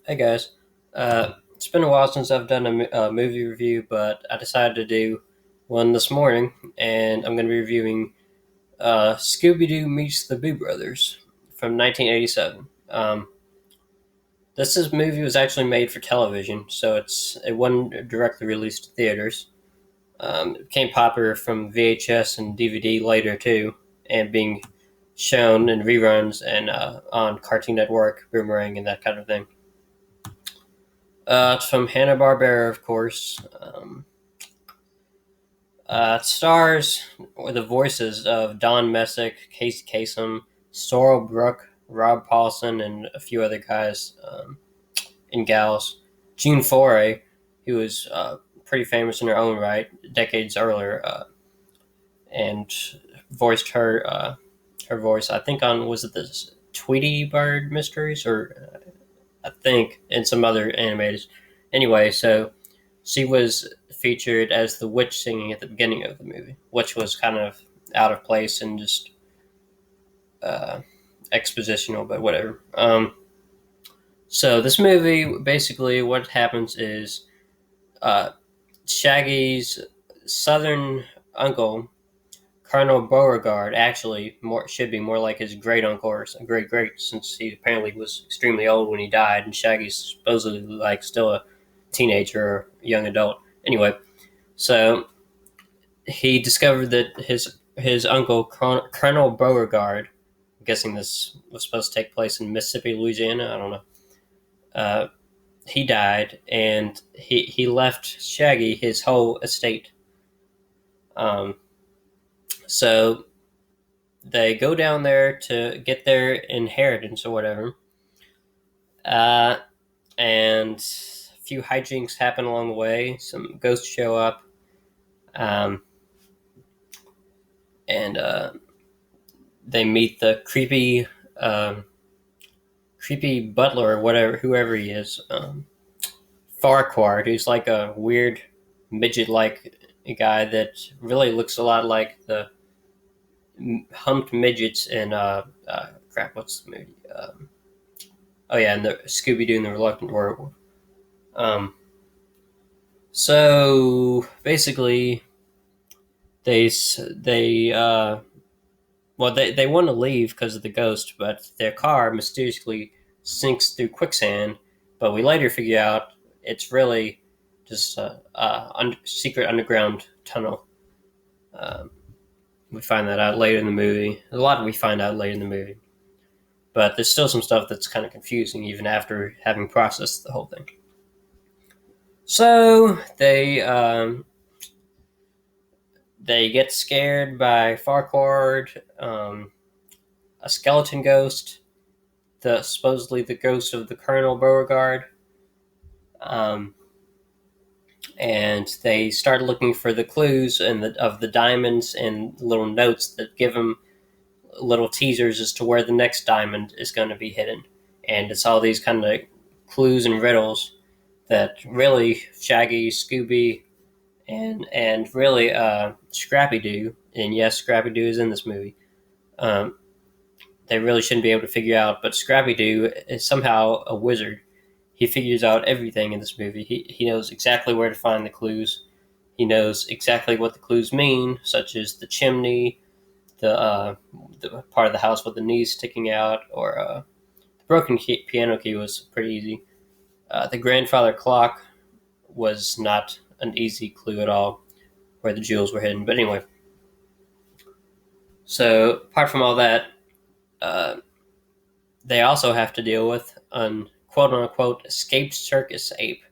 Hey guys, it's been a while since I've done a movie review, but I decided to do one this morning, and I'm going to be reviewing Scooby-Doo Meets the Boo Brothers from 1987. This movie was actually made for television, so it wasn't directly released to theaters. It became popular from VHS and DVD later too, and being shown in reruns and on Cartoon Network, Boomerang, and that kind of thing. It's from Hanna-Barbera, of course. It stars with the voices of Don Messick, Casey Kasem, Sorrel Brook, Rob Paulson, and a few other guys and gals. June Foray, who was pretty famous in her own right decades earlier, and voiced her voice. I think on was it the Tweety Bird Mysteries or I think in some other animators. Anyway, so she was featured as the witch singing at the beginning of the movie, which was kind of out of place and just uh, expositional, but whatever. So this movie, basically, what happens is uh, Shaggy's southern uncle, Colonel Beauregard, actually should be more like his great uncle or great great, since he apparently was extremely old when he died, and Shaggy's supposedly like still a teenager or young adult. Anyway, so he discovered that his uncle Colonel Beauregard, I'm guessing this was supposed to take place in Mississippi, Louisiana. I don't know. Uh, he died, and he left Shaggy his whole estate. Um, so they go down there to get their inheritance or whatever, uh, and a few hijinks happen along the way. Some ghosts show up, um, and they meet the um, creepy butler or whatever, whoever he is, Farquhar, who's like a weird midget-like guy that really looks a lot like the humped midgets in crap. What's the movie? Oh yeah, and the Scooby-Doo and the Reluctant Werewolf. Um, so basically, they they want to leave because of the ghost, but their car mysteriously sinks through quicksand. But we later figure out it's really just a secret underground tunnel. Um, we find that out later in the movie. A lot we find out later in the movie, but there's still some stuff that's kind of confusing even after having processed the whole thing. So they get scared by Farquhar, a skeleton ghost, the supposedly the ghost of the Colonel Beauregard, um, and they start looking for the clues of the diamonds and little notes that give them little teasers as to where the next diamond is going to be hidden. And it's all these kind of clues and riddles that really Shaggy, Scooby, and really Scrappy-Doo, and yes, Scrappy-Doo is in this movie. Um, they really shouldn't be able to figure out, but Scrappy-Doo is somehow a wizard. He figures out everything in this movie. He knows exactly where to find the clues. He knows exactly what the clues mean, such as the chimney, the part of the house with the knees sticking out, or the broken piano key was pretty easy. The grandfather clock was not an easy clue at all, where the jewels were hidden. But anyway, so apart from all that, uh, they also have to deal with an quote unquote escaped circus ape.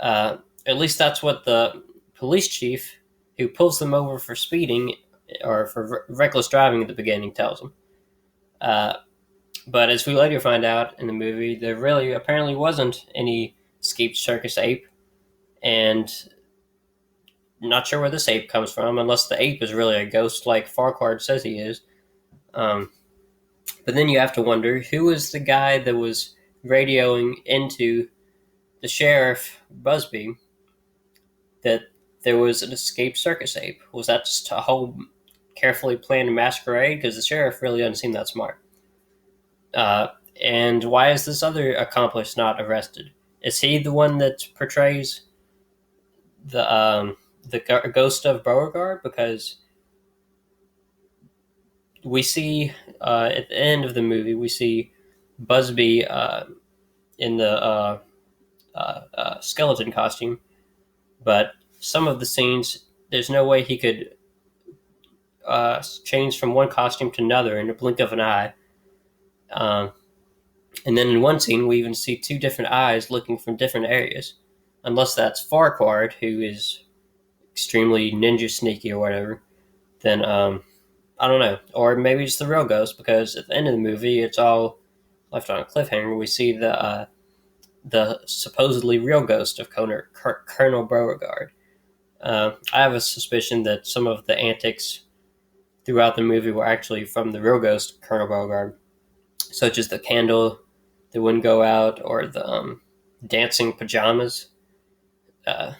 At least that's what the police chief who pulls them over for speeding or for reckless driving at the beginning tells them. Uh, but as we later find out in the movie, there really apparently wasn't any escaped circus ape, and not sure where this ape comes from, unless the ape is really a ghost like Farquaad says he is. Um, but then you have to wonder who was the guy that was radioing into the sheriff Busby that there was an escaped circus ape. Was that just a whole carefully planned masquerade? Because the sheriff really doesn't seem that smart. And why is this other accomplice not arrested? Is he the one that portrays the ghost of Beauregard? Because we see at the end of the movie, we see Busby in the skeleton costume, but some of the scenes, there's no way he could change from one costume to another in a blink of an eye. Um, and then in one scene, we even see two different eyes looking from different areas, unless that's Farquaad, who is extremely ninja sneaky or whatever. Then I don't know, or maybe it's the real ghost, because at the end of the movie, it's all left on a cliffhanger. We see the supposedly real ghost of Colonel Beauregard. I have a suspicion that some of the antics throughout the movie were actually from the real ghost, Colonel Beauregard, such as the candle that wouldn't go out, or the dancing pajamas. Uh,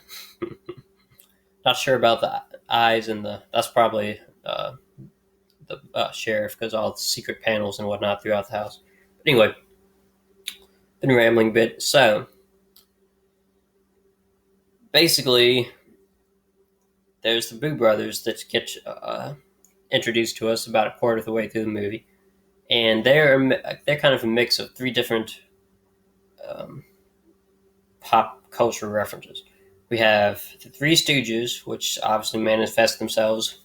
not sure about the eyes and the. That's probably the sheriff, because all the secret panels and whatnot throughout the house. But anyway, been rambling a bit. So basically, there's the Boo Brothers that get introduced to us about a quarter of the way through the movie, and they're kind of a mix of three different um, pop culture references. We have the Three Stooges, which obviously manifest themselves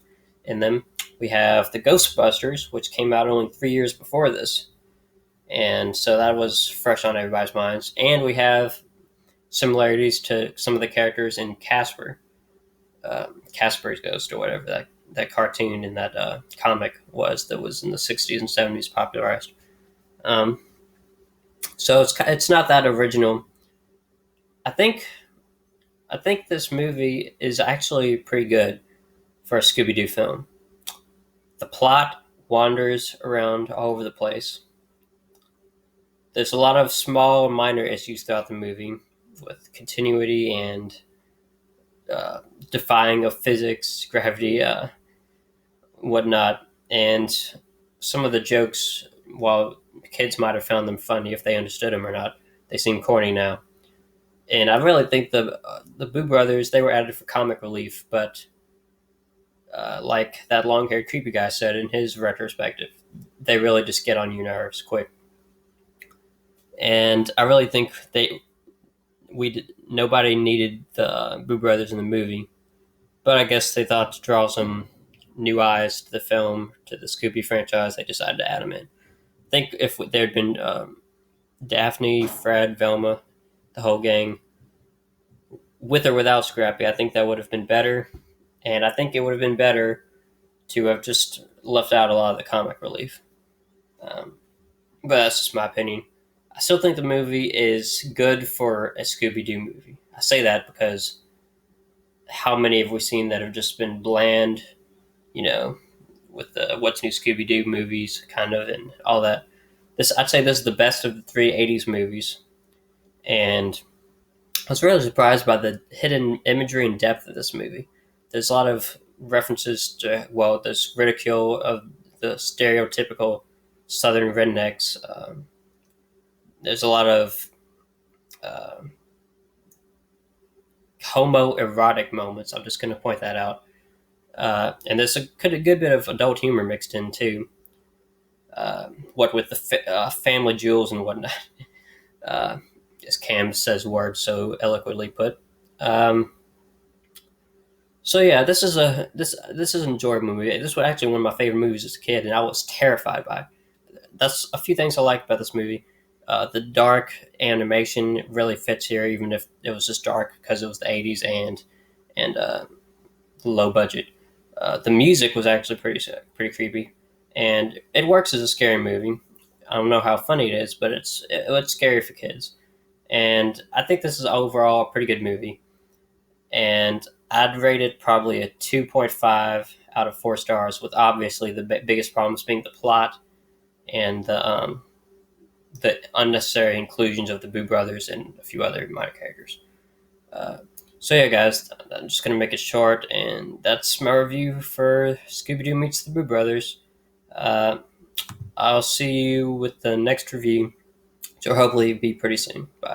in them. We have the Ghostbusters, which came out only 3 years before this, and so that was fresh on everybody's minds. And we have similarities to some of the characters in Casper, Casper's Ghost, or whatever that cartoon in that comic was, that was in the 60s and 70s popularized. Um, so it's not that original. I think I think this movie is actually pretty good for a Scooby-Doo film. The plot wanders around all over the place. There's a lot of small, minor issues throughout the movie with continuity and defying of physics, gravity, whatnot. And some of the jokes, while kids might have found them funny if they understood them or not, they seem corny now. And I really think the Boo Brothers, they were added for comic relief, but like that long-haired creepy guy said in his retrospective, they really just get on your nerves quick. And I really think nobody needed the Boo Brothers in the movie, but I guess they thought to draw some new eyes to the film, to the Scooby franchise, they decided to add them in. I think if there had been Daphne, Fred, Velma, the whole gang, with or without Scrappy, I think that would have been better. And I think it would have been better to have just left out a lot of the comic relief. Um, but that's just my opinion. I still think the movie is good for a Scooby-Doo movie. I say that because how many have we seen that have just been bland, with the What's New Scooby-Doo movies, kind of, and all that. I'd say this is the best of the three '80s movies, and I was really surprised by the hidden imagery and depth of this movie. There's a lot of references to, well, there's ridicule of the stereotypical Southern rednecks. There's a lot of uh, homoerotic moments. I'm just going to point that out. And there's a good bit of adult humor mixed in too. What with the family jewels and whatnot. As Cam says words so eloquently put. So yeah, this is an enjoyable movie. This was actually one of my favorite movies as a kid, and I was terrified by it. That's a few things I liked about this movie. The dark animation really fits here, even if it was just dark because it was the '80s and low budget. The music was actually pretty creepy, and it works as a scary movie. I don't know how funny it is, but it's scary for kids. And I think this is overall a pretty good movie. And I'd rate it probably a 2.5 out of 4 stars, with obviously the biggest problems being the plot and the unnecessary inclusions of the Boo Brothers and a few other minor characters. Uh, so yeah, guys, I'm just gonna make it short, and that's my review for Scooby-Doo meets the Boo Brothers. Uh, I'll see you with the next review. So hopefully, be pretty soon. Bye.